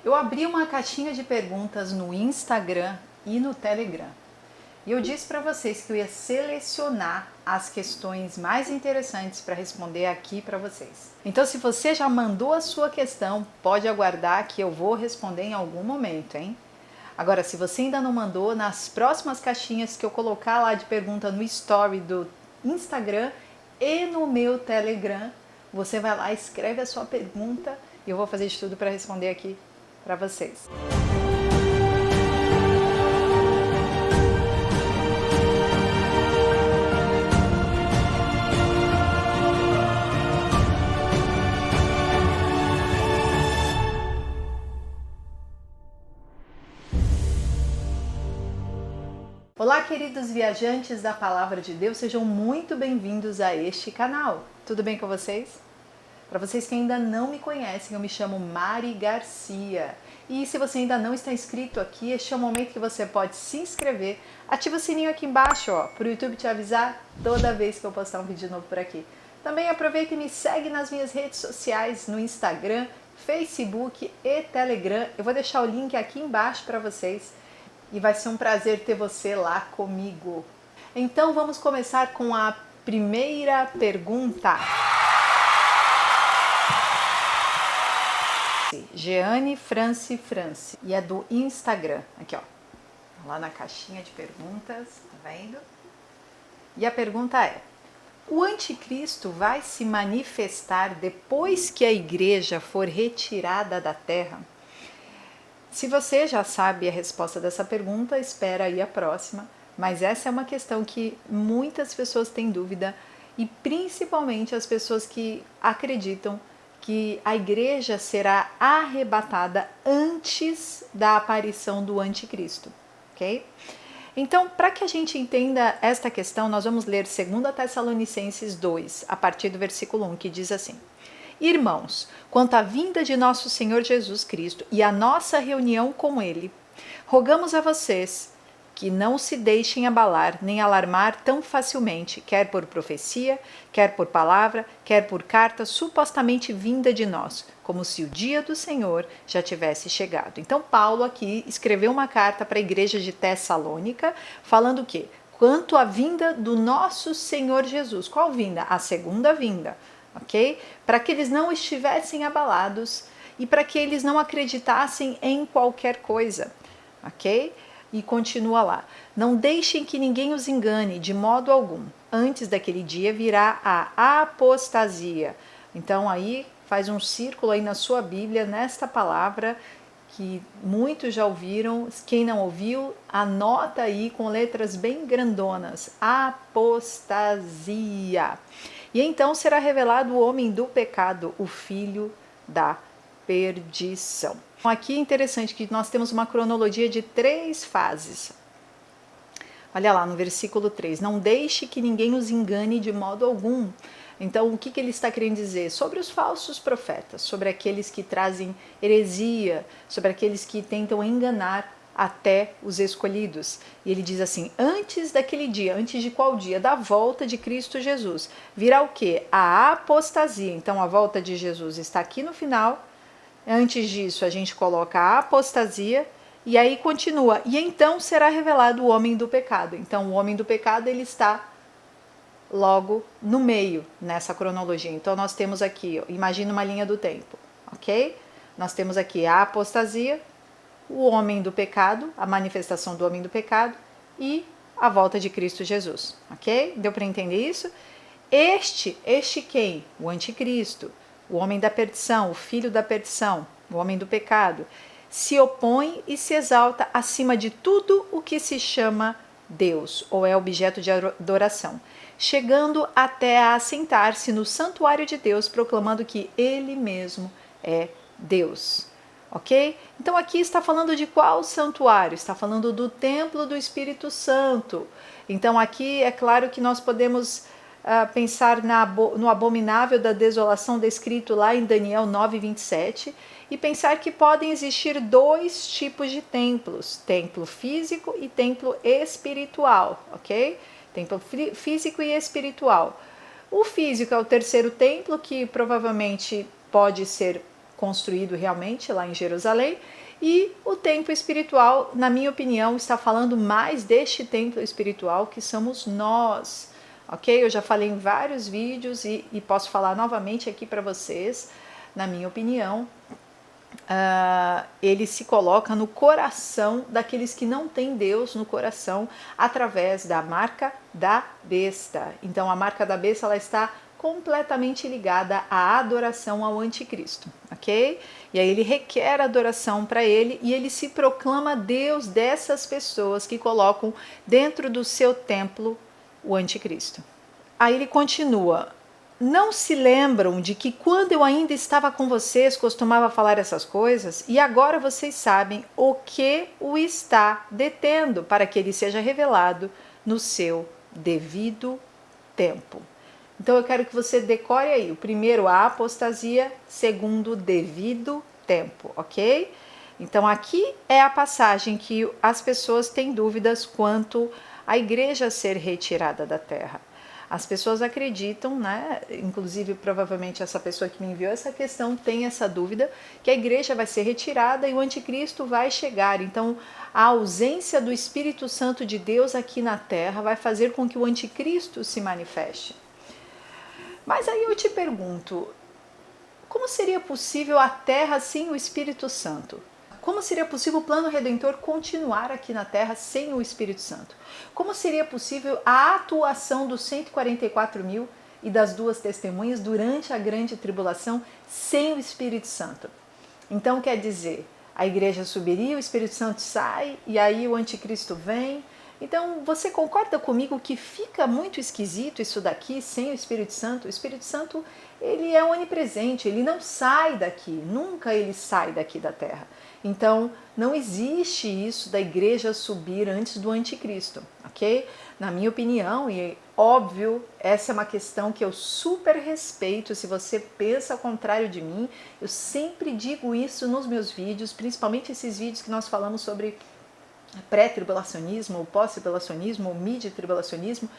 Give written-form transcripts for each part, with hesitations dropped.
Eu abri uma caixinha de perguntas no Instagram e no Telegram. E eu disse para vocês que eu ia selecionar as questões mais interessantes para responder aqui para vocês. Então, se você já mandou a sua questão, pode aguardar que eu vou responder em algum momento, hein? Agora, se você ainda não mandou, nas próximas caixinhas que eu colocar lá de pergunta no story do Instagram e no meu Telegram, você vai lá, escreve a sua pergunta e eu vou fazer de tudo para responder aqui para vocês. Olá, queridos viajantes da Palavra de Deus, sejam muito bem-vindos a este canal. Tudo bem com vocês? Para vocês que ainda não me conhecem, eu me chamo Mari Garcia. E se você ainda não está inscrito aqui, este é o momento que você pode se inscrever. Ativa o sininho aqui embaixo, para o YouTube te avisar toda vez que eu postar um vídeo novo por aqui. Também aproveita e me segue nas minhas redes sociais, no Instagram, Facebook e Telegram. Eu vou deixar o link aqui embaixo para vocês. E vai ser um prazer ter você lá comigo. Então vamos começar com a primeira pergunta. Jeane France. E é do Instagram. Aqui, ó. Lá na caixinha de perguntas, tá vendo? E a pergunta é: o anticristo vai se manifestar depois que a igreja for retirada da terra? Se você já sabe a resposta dessa pergunta, espera aí a próxima, mas essa é uma questão que muitas pessoas têm dúvida e principalmente as pessoas que acreditam que a igreja será arrebatada antes da aparição do anticristo, ok? Então, para que a gente entenda esta questão, nós vamos ler 2 Tessalonicenses 2, a partir do versículo 1, que diz assim: Irmãos, quanto à vinda de nosso Senhor Jesus Cristo e a nossa reunião com Ele, rogamos a vocês que não se deixem abalar nem alarmar tão facilmente, quer por profecia, quer por palavra, quer por carta supostamente vinda de nós, como se o dia do Senhor já tivesse chegado. Então Paulo aqui escreveu uma carta para a igreja de Tessalônica, falando o quê? Quanto à vinda do nosso Senhor Jesus. Qual vinda? A segunda vinda. Ok? Para que eles não estivessem abalados e para que eles não acreditassem em qualquer coisa, ok? E continua lá: não deixem que ninguém os engane de modo algum. Antes daquele dia virá a apostasia. Então aí faz um círculo aí na sua Bíblia nesta palavra que muitos já ouviram. Quem não ouviu, anota aí com letras bem grandonas: apostasia. E então será revelado o homem do pecado, o filho da perdição. Aqui é interessante que nós temos uma cronologia de 3 fases. Olha lá no versículo 3: não deixe que ninguém os engane de modo algum. Então, o que ele está querendo dizer? Sobre os falsos profetas, sobre aqueles que trazem heresia, sobre aqueles que tentam enganar até os escolhidos. E ele diz assim: antes daquele dia, antes de qual dia? Da volta de Cristo Jesus. Virá o quê? A apostasia. Então a volta de Jesus está aqui no final. Antes disso a gente coloca a apostasia e aí continua: e então será revelado o homem do pecado. Então o homem do pecado ele está logo no meio nessa cronologia. Então nós temos aqui, imagina uma linha do tempo, ok? Nós temos aqui a apostasia, o homem do pecado, a manifestação do homem do pecado e a volta de Cristo Jesus, ok? Deu para entender isso? Este quem? O anticristo, o homem da perdição, o filho da perdição, o homem do pecado, se opõe e se exalta acima de tudo o que se chama Deus ou é objeto de adoração, chegando até a assentar-se no santuário de Deus, proclamando que Ele mesmo é Deus. Ok? Então aqui está falando de qual santuário? Está falando do templo do Espírito Santo. Então aqui é claro que nós podemos pensar no abominável da desolação descrito lá em Daniel 9:27 e pensar que podem existir 2 tipos de templos: templo físico e templo espiritual, ok? Templo físico e espiritual. O físico é o terceiro templo, que provavelmente pode ser construído realmente lá em Jerusalém, e o templo espiritual, na minha opinião, está falando mais deste templo espiritual que somos nós, ok? Eu já falei em vários vídeos e posso falar novamente aqui para vocês, na minha opinião, ele se coloca no coração daqueles que não têm Deus no coração através da marca da besta. Então a marca da besta ela está completamente ligada à adoração ao anticristo, ok? E aí ele requer adoração para ele e ele se proclama Deus dessas pessoas que colocam dentro do seu templo o anticristo. Aí ele continua: não se lembram de que quando eu ainda estava com vocês costumava falar essas coisas, e agora vocês sabem o que o está detendo, para que ele seja revelado no seu devido tempo. Então eu quero que você decore aí, o primeiro a apostasia, segundo devido tempo, ok? Então aqui é a passagem que as pessoas têm dúvidas quanto à igreja ser retirada da terra. As pessoas acreditam, né? Inclusive provavelmente essa pessoa que me enviou essa questão tem essa dúvida, que a igreja vai ser retirada e o anticristo vai chegar. Então a ausência do Espírito Santo de Deus aqui na terra vai fazer com que o anticristo se manifeste. Mas aí eu te pergunto, como seria possível a terra sem o Espírito Santo? Como seria possível o plano redentor continuar aqui na terra sem o Espírito Santo? Como seria possível a atuação dos 144 mil e das duas testemunhas durante a grande tribulação sem o Espírito Santo? Então quer dizer, a igreja subiria, o Espírito Santo sai e aí o anticristo vem. Então você concorda comigo que fica muito esquisito isso daqui sem o Espírito Santo? O Espírito Santo ele é onipresente, ele não sai daqui, nunca ele sai daqui da terra. Então não existe isso da igreja subir antes do anticristo, ok? Na minha opinião, e óbvio, essa é uma questão que eu super respeito. Se você pensa ao contrário de mim, eu sempre digo isso nos meus vídeos, principalmente esses vídeos que nós falamos sobre pré-tribulacionismo, pós-tribulacionismo, mid-tribulacionismo.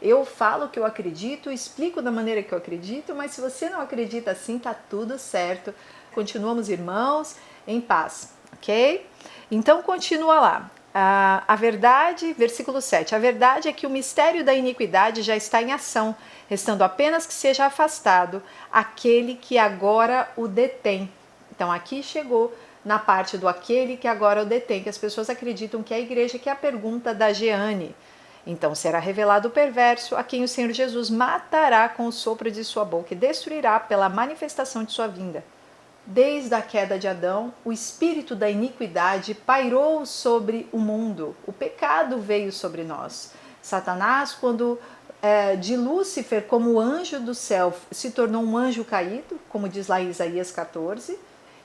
Eu falo o que eu acredito, explico da maneira que eu acredito, mas se você não acredita assim, tá tudo certo. Continuamos irmãos em paz, ok? Então continua lá. A verdade, versículo 7, a verdade é que o mistério da iniquidade já está em ação, restando apenas que seja afastado aquele que agora o detém. Então aqui chegou na parte do aquele que agora o detém, que as pessoas acreditam que é a igreja, que é a pergunta da Jeane. Então será revelado o perverso, a quem o Senhor Jesus matará com o sopro de sua boca e destruirá pela manifestação de sua vinda. Desde a queda de Adão, o espírito da iniquidade pairou sobre o mundo, o pecado veio sobre nós. Satanás, quando de Lúcifer como anjo do céu se tornou um anjo caído, como diz lá em Isaías 14,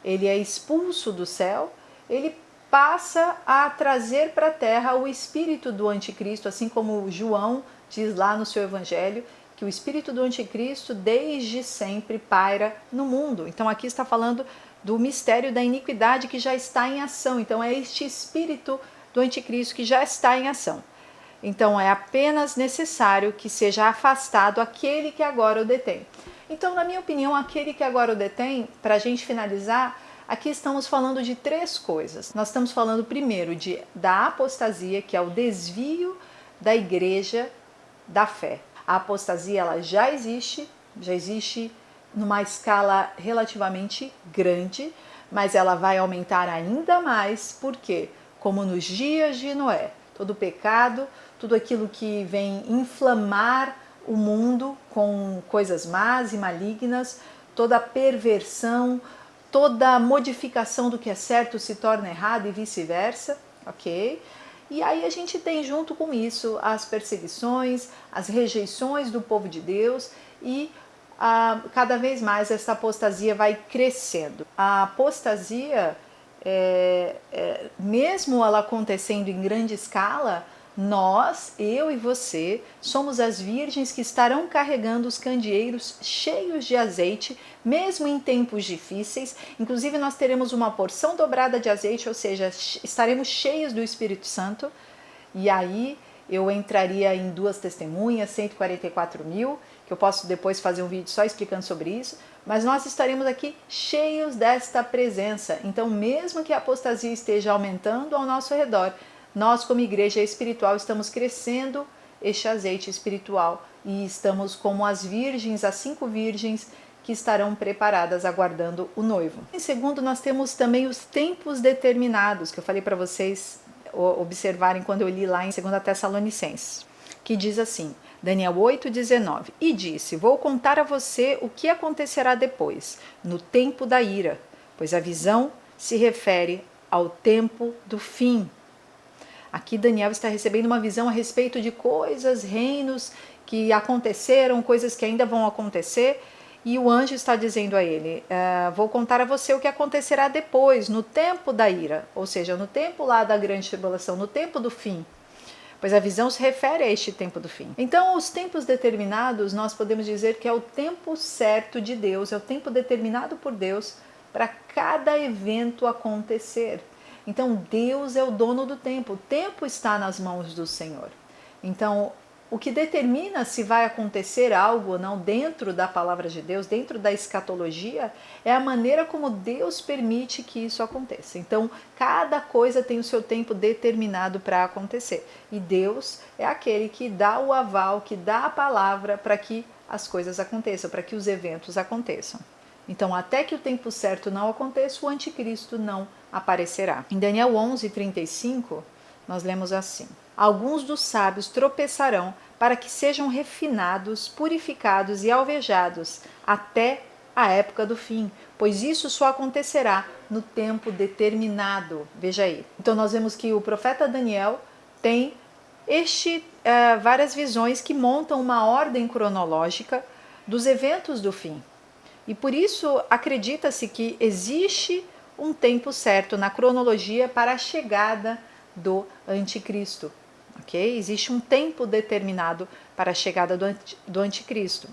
ele é expulso do céu, ele passa a trazer para a terra o espírito do anticristo, assim como João diz lá no seu evangelho, que o espírito do anticristo desde sempre paira no mundo. Então aqui está falando do mistério da iniquidade que já está em ação. Então é este espírito do anticristo que já está em ação. Então é apenas necessário que seja afastado aquele que agora o detém. Então, na minha opinião, aquele que agora o detém, para a gente finalizar, aqui estamos falando de três coisas. Nós estamos falando primeiro da apostasia, que é o desvio da igreja da fé. A apostasia ela já existe numa escala relativamente grande, mas ela vai aumentar ainda mais, porque, como nos dias de Noé, todo pecado, tudo aquilo que vem inflamar o mundo com coisas más e malignas, toda perversão, toda modificação do que é certo se torna errado e vice-versa, ok? E aí a gente tem junto com isso as perseguições, as rejeições do povo de Deus e cada vez mais essa apostasia vai crescendo. A apostasia, mesmo ela acontecendo em grande escala, nós, eu e você, somos as virgens que estarão carregando os candeeiros cheios de azeite, mesmo em tempos difíceis. Inclusive nós teremos uma porção dobrada de azeite, ou seja, estaremos cheios do Espírito Santo. E aí eu entraria em duas testemunhas, 144 mil, que eu posso depois fazer um vídeo só explicando sobre isso. mas nós estaremos aqui cheios desta presença. Então, mesmo que a apostasia esteja aumentando ao nosso redor, nós como igreja espiritual estamos crescendo este azeite espiritual e estamos como as virgens, as 5 virgens que estarão preparadas aguardando o noivo. Em segundo, nós temos também os tempos determinados, que eu falei para vocês observarem quando eu li lá em 2 Tessalonicenses, que diz assim, Daniel 8,19, e disse, vou contar a você o que acontecerá depois, no tempo da ira, pois a visão se refere ao tempo do fim. Aqui Daniel está recebendo uma visão a respeito de coisas, reinos que aconteceram, coisas que ainda vão acontecer, e o anjo está dizendo a ele, vou contar a você o que acontecerá depois, no tempo da ira, ou seja, no tempo lá da grande tribulação, no tempo do fim. Pois a visão se refere a este tempo do fim. Então, os tempos determinados, nós podemos dizer que é o tempo certo de Deus, é o tempo determinado por Deus para cada evento acontecer. Então, Deus é o dono do tempo, o tempo está nas mãos do Senhor. Então, o que determina se vai acontecer algo ou não dentro da palavra de Deus, dentro da escatologia, é a maneira como Deus permite que isso aconteça. Então, cada coisa tem o seu tempo determinado para acontecer. E Deus é aquele que dá o aval, que dá a palavra para que as coisas aconteçam, para que os eventos aconteçam. Então, até que o tempo certo não aconteça, o anticristo não aparecerá. Em Daniel 11:35, nós lemos assim: alguns dos sábios tropeçarão para que sejam refinados, purificados e alvejados até a época do fim, pois isso só acontecerá no tempo determinado. Veja aí. Então nós vemos que o profeta Daniel tem várias visões que montam uma ordem cronológica dos eventos do fim. E por isso acredita-se que existe um tempo certo na cronologia para a chegada do anticristo. Okay? Existe um tempo determinado para a chegada do anticristo.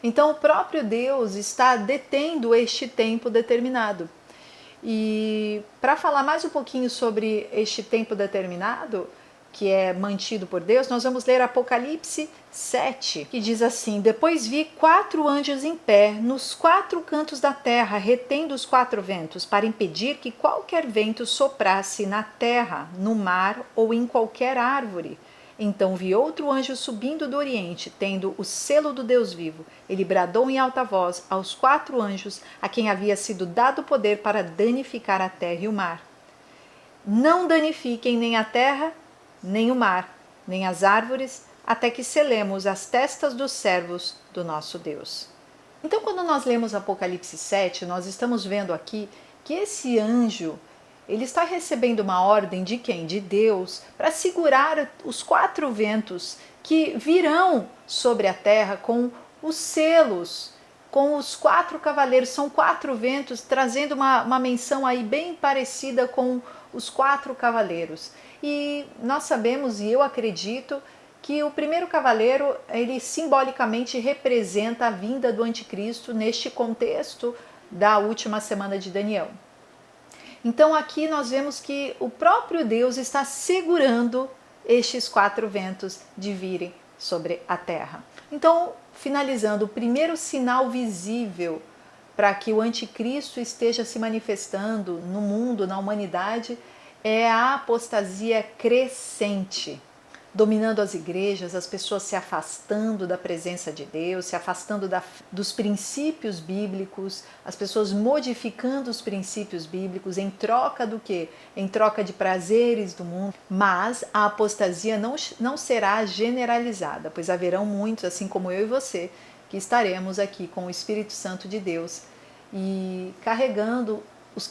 Então o próprio Deus está detendo este tempo determinado. E para falar mais um pouquinho sobre este tempo determinado, que é mantido por Deus, nós vamos ler Apocalipse 7, que diz assim: depois vi 4 anjos em pé nos 4 cantos da terra, retendo os 4 ventos, para impedir que qualquer vento soprasse na terra, no mar ou em qualquer árvore. Então vi outro anjo subindo do oriente, tendo o selo do Deus vivo. Ele bradou em alta voz aos 4 anjos, a quem havia sido dado poder para danificar a terra e o mar. Não danifiquem nem a terra, nem o mar, nem as árvores, até que selemos as testas dos servos do nosso Deus. Então, quando nós lemos Apocalipse 7, nós estamos vendo aqui que esse anjo, ele está recebendo uma ordem de quem? De Deus, para segurar os 4 ventos que virão sobre a terra com os selos, com os 4 cavaleiros. São 4 ventos, trazendo uma menção aí bem parecida com os 4 cavaleiros. E nós sabemos, e eu acredito, que o primeiro cavaleiro, ele simbolicamente representa a vinda do anticristo neste contexto da última semana de Daniel. Então aqui nós vemos que o próprio Deus está segurando estes 4 ventos de virem sobre a terra. Então, finalizando, o primeiro sinal visível para que o anticristo esteja se manifestando no mundo, na humanidade, é a apostasia crescente, dominando as igrejas, as pessoas se afastando da presença de Deus, se afastando dos princípios bíblicos, as pessoas modificando os princípios bíblicos em troca do quê? Em troca de prazeres do mundo. Mas a apostasia não será generalizada, pois haverão muitos, assim como eu e você, que estaremos aqui com o Espírito Santo de Deus e carregando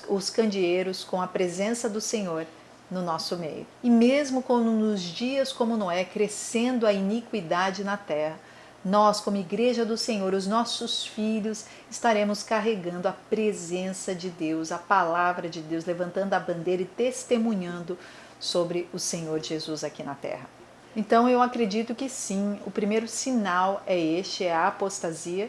os candeeiros com a presença do Senhor no nosso meio. E mesmo quando nos dias como Noé, crescendo a iniquidade na terra, nós, como igreja do Senhor, os nossos filhos, estaremos carregando a presença de Deus, a palavra de Deus, levantando a bandeira e testemunhando sobre o Senhor Jesus aqui na terra. Então eu acredito que sim, o primeiro sinal é este, é a apostasia,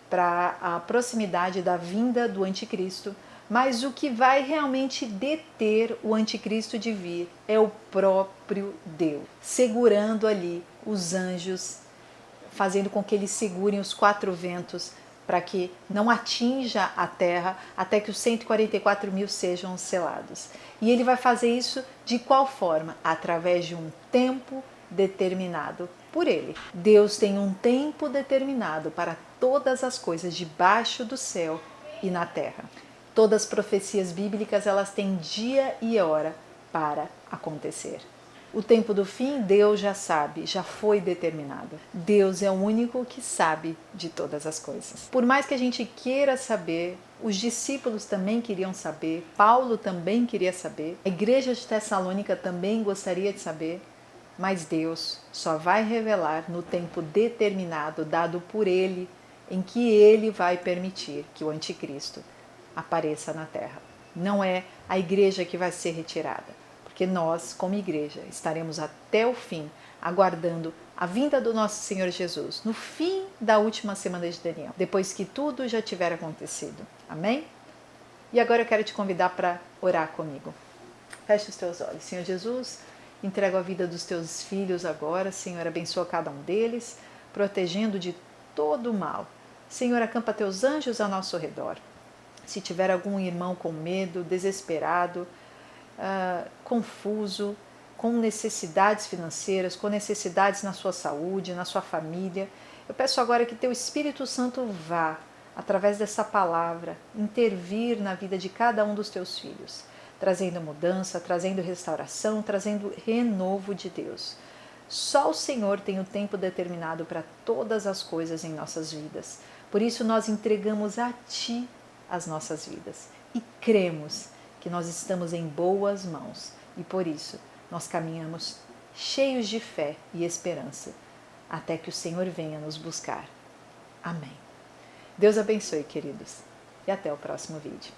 para a proximidade da vinda do anticristo. Mas o que vai realmente deter o anticristo de vir é o próprio Deus, segurando ali os anjos, fazendo com que eles segurem os 4 ventos para que não atinja a terra até que os 144 mil sejam selados. E ele vai fazer isso de qual forma? Através de um tempo determinado por ele. Deus tem um tempo determinado para todas as coisas debaixo do céu e na terra. Todas as profecias bíblicas, elas têm dia e hora para acontecer. O tempo do fim, Deus já sabe, já foi determinado. Deus é o único que sabe de todas as coisas. Por mais que a gente queira saber, os discípulos também queriam saber, Paulo também queria saber, a igreja de Tessalônica também gostaria de saber, mas Deus só vai revelar no tempo determinado, dado por Ele, em que Ele vai permitir que o anticristo apareça na terra. Não é a igreja que vai ser retirada, porque nós, como igreja, estaremos até o fim, aguardando a vinda do nosso Senhor Jesus, no fim da última semana de Daniel, depois que tudo já tiver acontecido. Amém? E agora eu quero te convidar para orar comigo. Feche os teus olhos. Senhor Jesus, entrego a vida dos teus filhos agora. Senhor, abençoa cada um deles, protegendo de todo o mal. Senhor, acampa teus anjos ao nosso redor. Se tiver algum irmão com medo, desesperado, confuso, com necessidades financeiras, com necessidades na sua saúde, na sua família, eu peço agora que teu Espírito Santo vá, através dessa palavra, intervir na vida de cada um dos teus filhos, trazendo mudança, trazendo restauração, trazendo renovo de Deus. Só o Senhor tem o tempo determinado para todas as coisas em nossas vidas. Por isso nós entregamos a Ti as nossas vidas e cremos que nós estamos em boas mãos e por isso nós caminhamos cheios de fé e esperança até que o Senhor venha nos buscar. Amém. Deus abençoe, queridos, e até o próximo vídeo.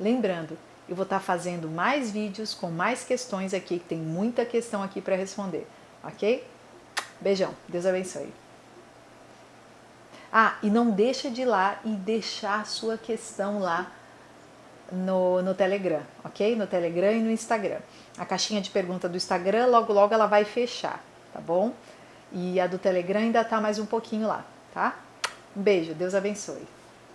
Lembrando, eu vou estar fazendo mais vídeos com mais questões aqui, que tem muita questão aqui para responder, ok? Beijão, Deus abençoe. E não deixa de ir lá e deixar a sua questão lá no Telegram, ok? No Telegram e no Instagram. A caixinha de pergunta do Instagram, logo logo ela vai fechar, tá bom? E a do Telegram ainda tá mais um pouquinho lá, tá? Um beijo, Deus abençoe.